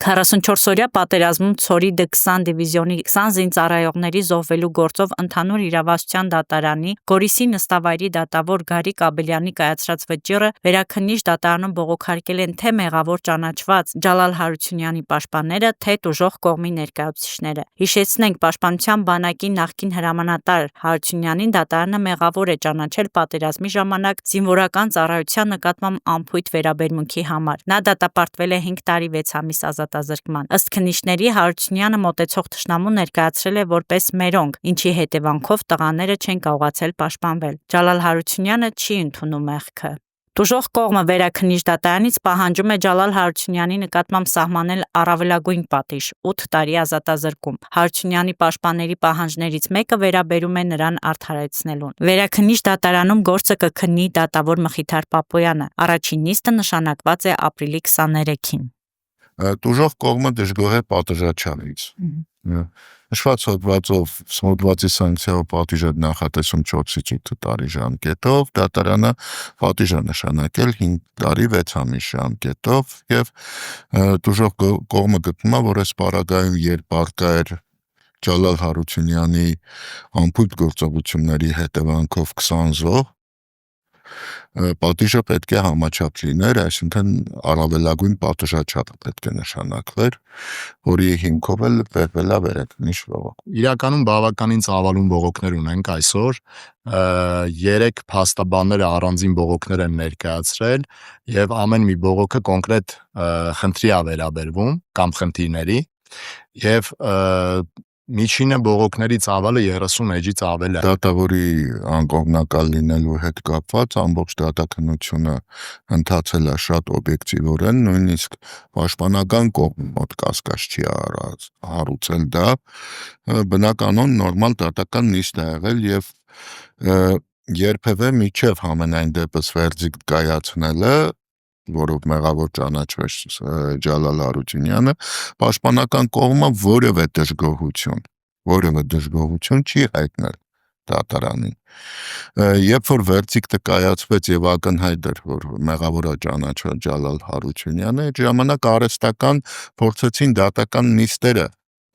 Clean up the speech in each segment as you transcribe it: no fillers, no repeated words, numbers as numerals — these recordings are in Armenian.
44-օրյա պատերազմում ցորի D20 դիվիզիոնի 20 զինծառայողների զոհվելու գործով ընդհանուր իրավասության դատարանի Գորիսի նստավայրի դատավոր Գարիկ Աբելյանի կայացրած վճիռը վերաքննիչ դատարանում բողոքարկել են թե մեղավոր ճանաչված Ջալալ Հարությունյանի պաշտպանները, թե տուժող կողմի ներկայացուցիչները։ Հիշեցնենք, պաշտպանության բանակի նախկին հրամանատար Հարությունյանին դատարանը մեղավոր է ճանաչել պատերազմի ժամանակ զինվորական ծառայության նկատմամբ անփույթ վերաբերմունքի համար։ Նա դատապարտվել է 5 տարի 6 ամիս ազատազրկման։ Ըստ քննիչների, Հարությունյանը մոտեցող թշնամու ներկայացրել է որպես մերոնք, ինչի հետևանքով տղաները չեն կարողացել պաշտպանվել։ Ջալալ Հարությունյանը չի ընդունում մեղքը։ Տուժող կողմը վերաքննիչ դատարանից պահանջում է Ջալալ Հարությունյանի նկատմամբ սահմանել առավելագույն պատիժ՝ 8 տարի ազատազրկում։ Հարությունյանի պաշտպանների պահանջներից մեկը վերաբերում է նրան արդարացնելուն։ Վերաքննիչ դատարանում գործը կքննի դատավոր Մխիթար Պապոյանը։ Առաջին նիստը նշանակված է ապրիլի 23-ին։ Տուժող կողմը դժգոհ է պատժաչարից։ Նշված հոդվածի սանկցիայով պատիժը նախատեսում 4-ից 8 տարի ժամկետով, դատարանը պատիժ է նշանակել 5 տարի 6 ամիս ժամկետով եւ տուժող կողմը գտնում է, որ այս պարագայում երբ արկա էր Ջալալ Հարությունյանի անփույթ գործողությունների հետևանքով 20 զոհ, պատիժը պետք է համաչափ լիներ, այսինքն առավելագույն պատժաչափ պետք է նշանակվեր, որի հիմքով էլ վերվել է վերաքննիչ բողոք։ Իրականում բավականին ծավալուն բողոքներ ունենք այսօր, 3 փաստաբանները առանձին բողոքներ են ներկայացրել եւ ամեն մի բողոքը կոնկրետ խնդրի է վերաբերվում կամ խնդիրների եւ միջինը բողոքների ծավալը 30 էջից ավել է։ Դատավորի անկողմնակալ լինելու հետ կապված ամբողջ դատաքննությունը ընթացել է շատ օբյեկտիվորեն, նույնիսկ պաշտպանական կողմի մոտ կասկած չի հարուցել դա, բնականon նորմալ դատական նիստ է եղել եւ երբևէ միջև համենայն դեպս վերդիկտ կայացնելը, որով մեղավոր ճանաչվեց Ջալալ Հարությունյանը, պաշտպանական կողմը որևէ դժգոհություն չի հայտնել դատարանին։ Երբ որ վերդիկտը կայացվեց եւ ակնհայտ էր, որ մեղավոր է ճանաչվել Ջալալ Հարությունյանը, այդ ժամանակ արհեստական փորձեցին դատական նիստերը,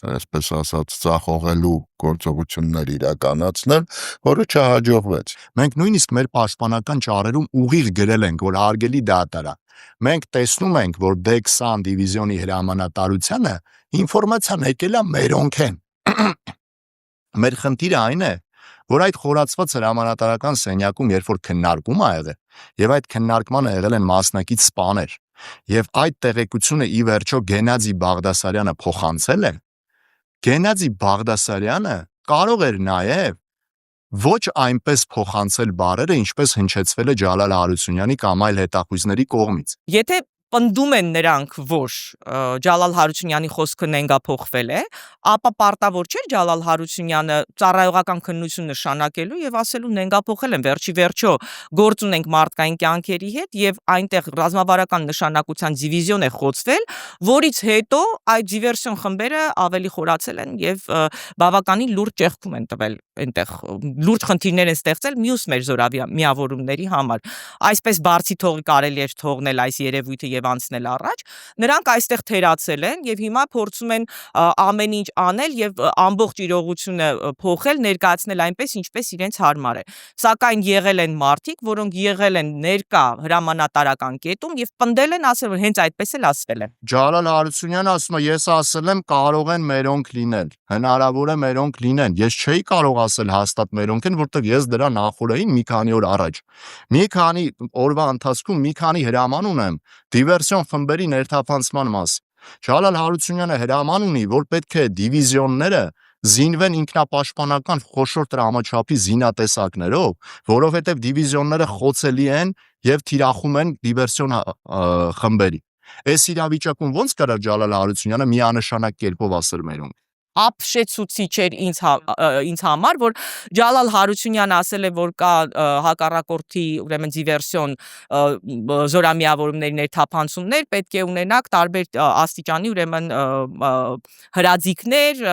այսպես ասած, ծախողելու գործողություններ իրականացնել, որը չհաջողվեց։ Մենք նույնիսկ մեր պաշտպանական ճարերում ուղիղ գրել ենք, որ հարգելի դատարան, մենք տեսնում ենք, որ D20 դիվիզիոնի հրամանատարությանը ինֆորմացիան եկել է մերոնք են։ Մեր խնդիրը այն է, որ այդ խորացված հրամանատարական սենյակում երբ որ քննարկում ա եղել, եւ այդ քննարկմանը եղել են մասնակից սպաներ, եւ այդ տեղեկությունը ի վերջո Գենադի Բաղդասարյանը փոխանցել է, Գենադի Բաղդասարյանը կարող էր նաեւ ոչ այնպես փոխանցել բարերը, ինչպես հնչեցվել է Ջալալ Հարությունյանի կամ այլ հետախույզների կողմից։ Եթե պնդում են նրանք, որ Ջալալ Հարությունյանի խոսքը նենգափոխվել է, ապա պարտավոր չէ Ջալալ Հարությունյանը ծառայողական քննություն նշանակելու եւ ասելու նենգափոխել են, վերջի վերջո գործ ունենք մարդկային կյանքերի հետ եւ այնտեղ ռազմավարական նշանակության դիվիզիոն է խոցվել, որից հետո այդ դիվերսիոն խմբերը ավելի խորացել են եւ բավականին լուրջ ճեղքում են տվել այնտեղ, լուրջ խնդիրներ են ստեղծել մյուս մեր զորամիավորումների համար։ Այսպես բարձի կարելի էր թողնել այս երևույթը եւ անցնել առաջ, նրանք այստեղ թերացել են եւ հիմա փորձում են ամեն ինչ անել եւ ամբողջ իրողությունը փոխել, ներկայացնել այնպես, ինչպես իրենց հարմար է։ Սակայն եղել են մարդիկ, որոնք եղել են ներկա հրամանատարական կետում եւ պնդել են, ասել, որ հենց այդպես էլ ասվել է։ Ջալալ Հարությունյանը ասում է, ես ասել եմ կարող են մերոնք լինել, հնարավոր է մերոնք լինեն։ Ես չէի կարող ասել հաստատ մերոնք են, որտեղ ես դրա նախորդին մի քանի օր առաջ մի քանի օրվա ընթացքում մի քանի հրաման ունեմ դիվերսիոն խմբերի ներթափանցման մասին։ Ջալալ Հարությունյանը հրաման ունի, որ պետք է դիվիզիոնները զինվեն ինքնապաշտպանական խոշոր տրամաչափի զինատեսակներով, որովհետև դիվիզիոնները խոցելի են եւ թիրախում են դիվերսիոն խմբերի։ Այս իրավիճակում ո՞նց կարող Ջալալ Հարությունյանը միանշանակ կերպով ասել մերոնք։ ապշեցուցիչ էր ինձ համար, որ Ջալալ Հարությունյանը ասել է, որ կա հակառակորդի ուրեմն դիվերսիոն զորամիավորումների ներթափանցումներ, պետք է ունենաք տարբեր աստիճանի ուրեմն հրաձիգներ,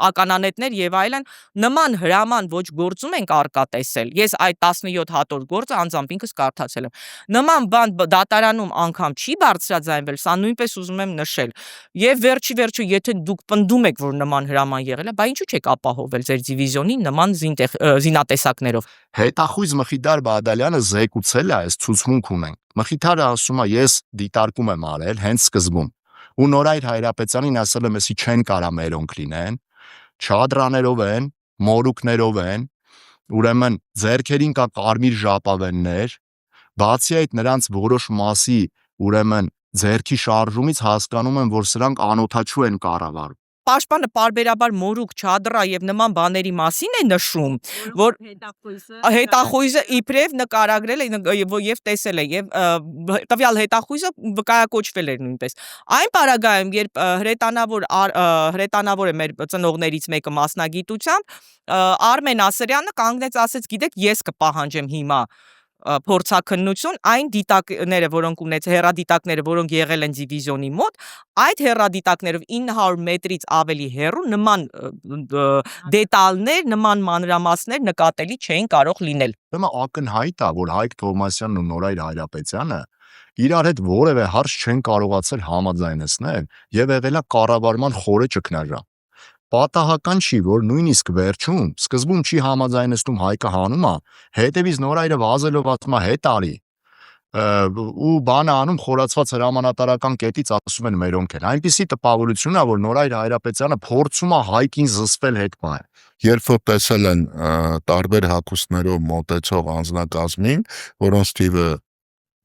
ականանետներ եւ այլն, նման հրաման ոչ գործում ենք արկա տեսել։ Ես այդ 17 հատոր գործը անձամբ ինքս կարդացել եմ։ Նման բան դատարանում անգամ չի բարձրաձայնվել, սա նույնպես ուզում եմ նշել։ Եվ վերջի եթե դուք պնդում եք, որ նման հրաման եղել է, բա ինչու՞ չեք ապահովել ձեր դիվիզիոնին նման զինատեսակներով։ Հետախույզ Մխիթար Բադալյանը զեկուցել է, այս ցուցմունք ունենք։ Մխիթարը ասում է, ես դիտարկում եմ արել հենց սկզբում։ Ու Նորայր Հայրապետյանին ասել եմ, էսի չեն կարա մերոնք լինեն, չադրաներով են, մորուկներով են, ուրեմն ձերքերին կա կարմիր ժապավեններ, բացի այդ նրանց որոշ մասի ուրեմն ձերքի շարժումից հասկանում եմ, որ սրանք անօթաչու են կառավարում։ Պաշտպանը պարբերաբար մորուք, չադրա եւ նման բաների մասին է նշում, որ հետախույզը իբրև նկարագրել է եւ տեսել է եւ տվյալ հետախույզը վկայակոչվել էր նույնպես։ Այն պարագայում, երբ հրետանավոր է մեր ծնողներից մեկը մասնագիտությամբ, Արմեն Ասրյանը կանգնեց ասեց, գիտեք, ես կպահանջեմ հիմա փորձաքննություն, այն դիտակները, որոնք հեռադիտակները, որոնք եղել են դիվիզիոնի մոտ, այդ հեռադիտակներով 900 մետրից ավելի հեռու նման դետալներ, նման մանրամասներ նկատելի չէին կարող լինել։ Ուրեմն ակնհայտ է, որ Հայկ Թովմասյանն ու Նորայր Հայրապետյանը իրար հետ որևէ հարց չեն կարողացել համաձայնեցնել եւ եղել է կառավարման խորը ճգնաժամ։ Պատահական չի, որ նույնիսկ վերջում սկզբում չի համաձայնեցնում Հայկը հանում է, հետևից Նորայրը վազելով ասում է հետ արի ու բանը անում խորացված հրամանատարական կետից ասում են մերոնք են։ Այնպիսի տպավորություն է, որ Նորայր Հայրապետյանը փորձում է Հայկին զսպել հետ պահել։ Երբ որ տեսել են տարբեր հագուստներով մոտեցող անձնակազմին, որոնց թիվը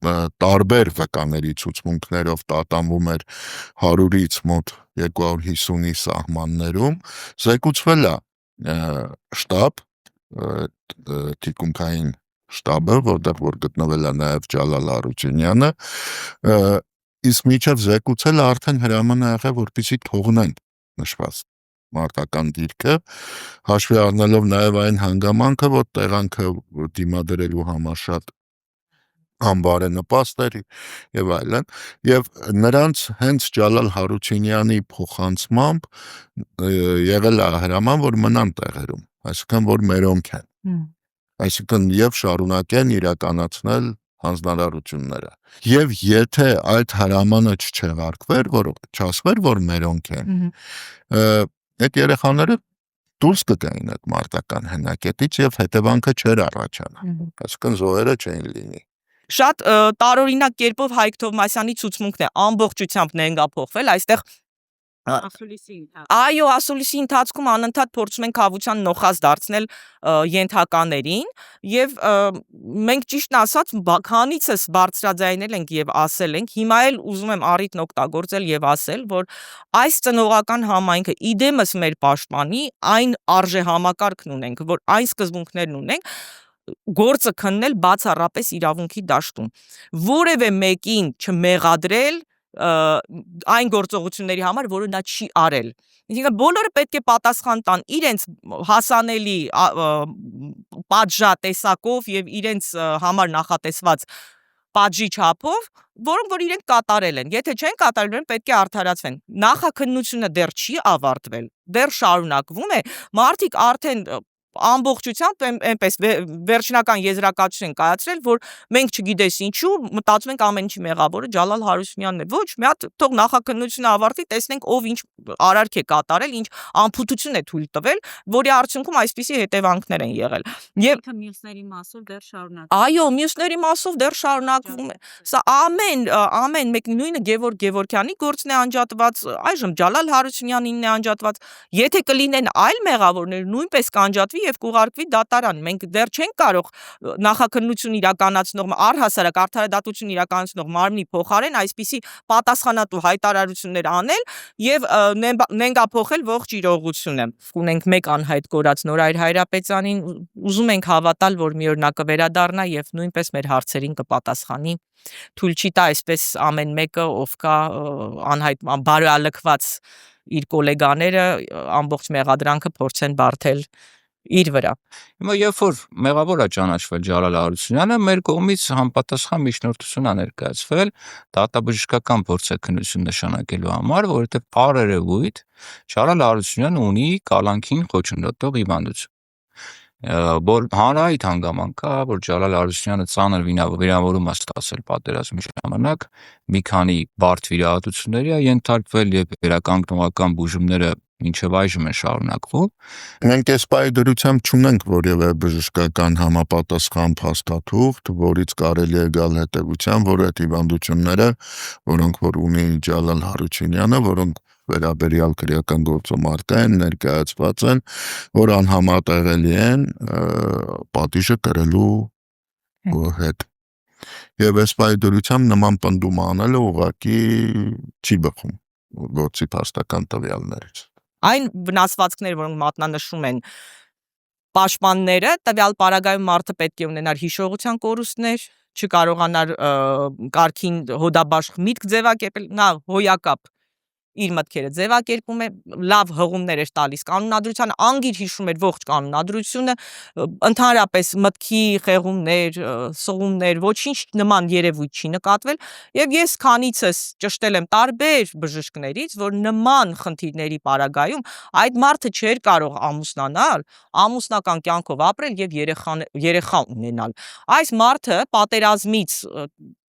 տարբեր վկաների ցուցմունքներով տատանվում էր 100-ից մոտ 250-ի սահմաններում, զեկուցվել է շտաբ, թիկունքային շտաբը, որտեղ որ գտնվել է նաև Ջալալ Հարությունյանը, իսկ միջև զեկուցել է արդեն հրաման է եղել, որպեսզի թողնեն նշված մարտական դիրքը, հաշվի առնելով նաև այն հանգամանքը, որ տեղանքը դիմադրելու համար շատ անբարենպաստ էր եւ այլն, եւ նրանց հենց Ջալալ Հարությունյանի փոխանցմամբ եղել է հրաման, որ մնան տեղերում, այսինքն որ մերոնք են, այսինքն եւ շարունակեն իրականացնել հանձնարարությունները։ Եվ եթե այդ հրամանը չչեղարկվեր, որ չասվեր, որ մերոնք են, այդ երեխաները դուրս կգային այդ մարտական հենակետից եւ հետևանքը չէր առաջանա, այսինքն զոհերը չէին լինի։ Շատ տարօրինակ կերպով Հայկ Թովմասյանի ցուցմունքն է ամբողջությամբ նենգափոխվել, այստեղ այո, ասուլիսի ընթացքում անընդհատ փորձում են քավության նոխազ դարձնել ենթականերին եւ մենք ճիշտն ասած քանիցս բարձրաձայնել ենք եւ ասել ենք, հիմա էլ ուզում եմ առիթն օգտագործել եւ ասել, որ այս ծնողական համայնքը իդեմս մեր պաշտպանի, այն արժե համակարգն ունենք, որ այն սկզբունքներն ունենք, գործը քննել բացառապես իրավունքի դաշտում, որևէ մեկին չմեղադրել այն գործողությունների համար, որը նա չի արել։ Այսինքն բոլորը պետք է պատասխան տան իրենց հասանելի պատժատեսակով եւ իրենց համար նախատեսված պատժի չափով, որոնք որ իրենք կատարել են։ Եթե չեն կատարել, պետք է արդարացվեն։ Նախաքննությունը դեռ չի ավարտվել, դեռ շարունակվում է, մարդիկ արդեն ամբողջությամբ այնպես վերջնական եզրակացություն կայացրել, որ մենք չգիտես ինչու մտածում ենք ամեն ինչի մեղավորը Ջալալ Հարությունյանն է։ Ոչ, մի հատ թող նախաքննությունը ավարտի, տեսնենք ով ինչ արարք է կատարել, ինչ անփութություն է թույլ տվել, որի արդյունքում այսպիսի հետևանքներ են եղել։ Եվ մյուսների մասով դեռ շարունակվում։ Այո, մյուսների մասով դեռ շարունակվում է։ Սա ամեն մեկ նույնը Գևորգ Գևորգյանի գործն է անջատված, այժմ Ջալալ Հարությունյանին է անջատված։ Եթե կլինեն այլ մեղավորներ, նույնպես կանջատվի եւ կուղարկվի դատարան։ Մենք դեռ չենք կարող նախաքննություն իրականացնող առհասարակ արդարադատություն իրականացնող մարմնի փոխարեն այսպիսի պատասխանատու հայտարարություններ անել եւ նենգափոխել ողջ իրողությունը։ Ունենք մեկ անհայտ կորած Նորայր Հայրապետյանին, ուզում ենք հավատալ, որ մի օր նա կվերադառնա եւ նույնպես մեր հարցերին կպատասխանի։ Թույլ չի տա այսպես ամեն մեկը, ով կա անհայտ բարոյալքված իր գոլեգաները ամբողջ մեղադրանքը փորձեն բարթել իր վրա։ Հիմա երբ որ մեղավոր է ճանաչվել Ջալալ Հարությունյանը, մեր կողմից համապատասխան միջնորդություն է ներկայացվել դատաբժշկական փորձաքննություն նշանակելու համար, որովհետև առերևույթ Ջալալ Հարությունյանը ունի կալանքին խոչընդոտող հիվանդություն։ Որ հանրահայտ հանգամանք կա, որ Ջալալ Հարությունյանը ծանր վիրավորում է ստացել պատերազմի ժամանակ, մի քանի բարդ վիրահատությունների է ենթարկվել եւ վերականգնողական բուժումները մինչև այժմ են շարունակվում։ Մենք այս պահի դրությամբ չունենք որևէ բժշկական համապատասխան փաստաթուղթ, որից կարելի է գալ հետևության, որ այդ հիվանդությունները, որոնք որ ունի Ջալալ Հարությունյանը, որոնք վերաբերյալ քրեական գործոմարտը են ներկայացված են, որ անհամատեղելի են պատիժը կրելու հետ։ Եվ այս պահի դրությամբ նման պնդում անելը ուղղակի չի բխում գործի փաստական տվյալներից։ Այն վնասվածքները, որոնք մատնանշում են պաշտպանները, տվյալ պարագայում մարդը պետք է ունենար հիշողության կորուստներ, չկարողանար կարգին հոդաբաշխ միտք ձևակերպել, նա հոյակապ իր մտքերը ձևակերպում է, լավ հղումներ էր տալիս կանոնադրությանը, անգիր հիշում էր ողջ կանոնադրությունը, ընդհանրապես մտքի խեղումներ, սղումներ, ոչինչ նման երևույթ չի նկատվել, եւ ես քանիցս ճշտել եմ տարբեր բժիշկներից, որ նման խնդիրների պարագայում այդ մարդը չէր կարող ամուսնանալ, ամուսնական կյանքով ապրել եւ երեխա ունենալ։ Այս մարդը պատերազմից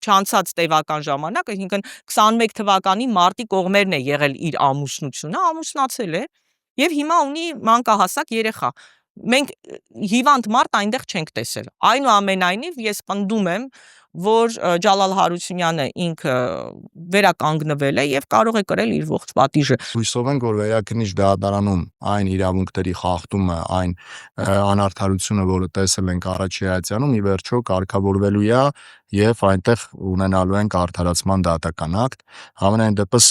չանցած տևական ժամանակ, այսինքն 21 թվականի մարտի կողմերն է եղել իր ամուսնությունը, ամուսնացել է եւ հիմա ունի մանկահասակ երեխա։ Մենք հիվանդ մարդ այնտեղ չենք տեսել։ Այնուամենայնիվ ես պնդում եմ, որ Ջալալ Հարությունյանը ինքը վերականգնվել է եւ կարող է կրել իր ողջ պատիժը։ Հույսով ենք, որ վերաքննիչ դատարանում այն իրավունքների խախտումը, այն անարդարությունը, որը տեսել ենք Արաչյայցյանում, ի վերջո կարգավորվելու է եւ այնտեղ ունենալու ենք արդարացման դատական ակտ։ Համենայն դեպս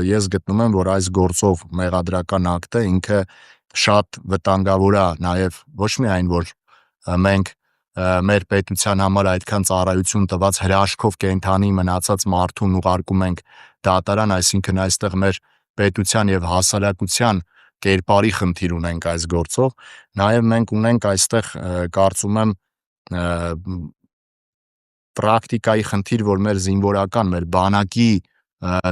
ես գտնում եմ, որ այս գործով մեղադրական ակտը ինքը շատ վտանգավոր է նաեւ ոչ միայն որ մենք մեր պետության համար այդքան ծառայություն տված հրաշքով կենթանի մնացած մարդուն ուղարկում ենք դատարան, այսինքն այստեղ մեր պետության եւ հասարակության կերպարի խնդիր ունենք այս գործով, նաեւ մենք ունենք այստեղ կարծում եմ պրակտիկայի խնդիր, որ մեր զինվորական, մեր բանակի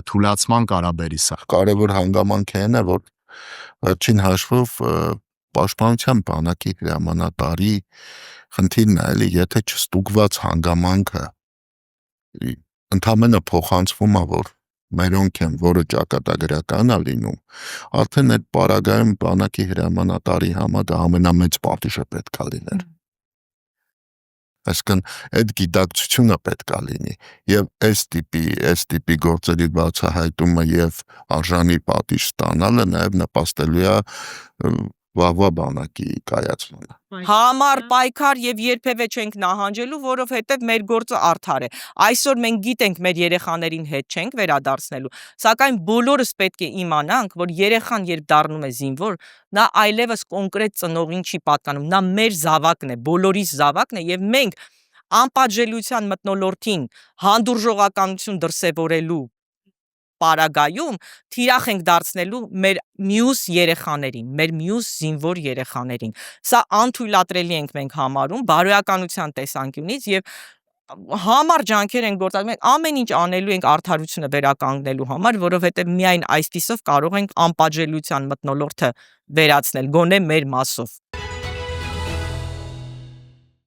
թուլացման կարաբերի սա։ Կարևոր հանգամանքը այն է, որ վերջին հաշվով պաշտպանության բանակի հրամանատարի խնդիրն է, էլի, եթե չստուգված հանգամանքը ընդամենը փոխանցվում է, որ մերոնք են, որը ճակատագրական է լինում, արդեն այդ պարագայում բանակի հրամանատարի համար ամենամեծ պատիժը պետք է լիներ։ Այսինքն այդ գիտակցությունը պետք է լինի եւ այս տիպի գործերի բացահայտումը եւ արժանի պատիժ ստանալը նաեւ նպաստելու է վաղվա բանակի կայացմանը։ Համառ պայքար եւ երբևէ չենք նահանջելու, որովհետեւ մեր գործը արդար է։ Այսօր մենք գիտենք մեր երեխաներին հետ չենք վերադարձնելու, սակայն բոլորս պետք է իմանանք, որ երեխան երբ դառնում է զինվոր, նա այլևս կոնկրետ ծնողին չի պատկանում, նա մեր զավակն է, բոլորիս զավակն է եւ մենք անպատժելիության մթնոլորտին հանդուրժողականություն դրսևորելու պարագայում թիրախ ենք դարձնելու մեր մյուս երեխաներին, մեր մյուս զինվոր երեխաներին։ Սա անթույլատրելի ենք մենք համարում բարոյականության տեսանկյունից եւ համառ ջանքեր ենք գործադրում, ամեն ինչ անելու ենք արդարությունը վերականգնելու համար, որովհետեւ միայն այսպիսով կարող ենք անպատժելիության մթնոլորտը վերացնել, գոնե մեր մասով։